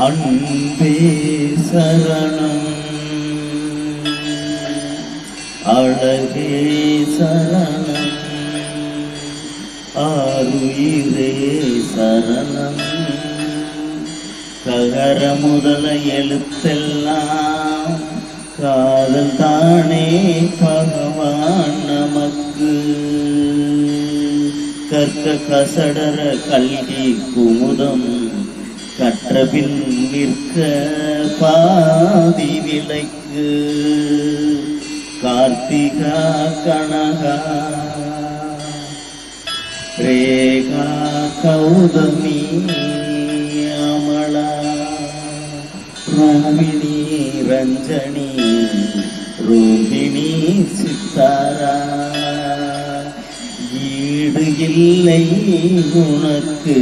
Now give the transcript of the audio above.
அன்பே சரணம், அழகே சரணம், ஆருயிரே சரணம். ககர முதல எழுத்தெல்லாம் காதல் தானே பகவான் நமக்கு. கற்க கசடர கல்வி குமுதம் கற்றபின் நிற்க பாதி விலைக்கு. கார்த்திகா கனகா ரேகா கௌதமி அமலா ரோமிணி ரஞ்சனி ரோஹிணி சித்தாரா. ஈடு இல்லை உனக்கு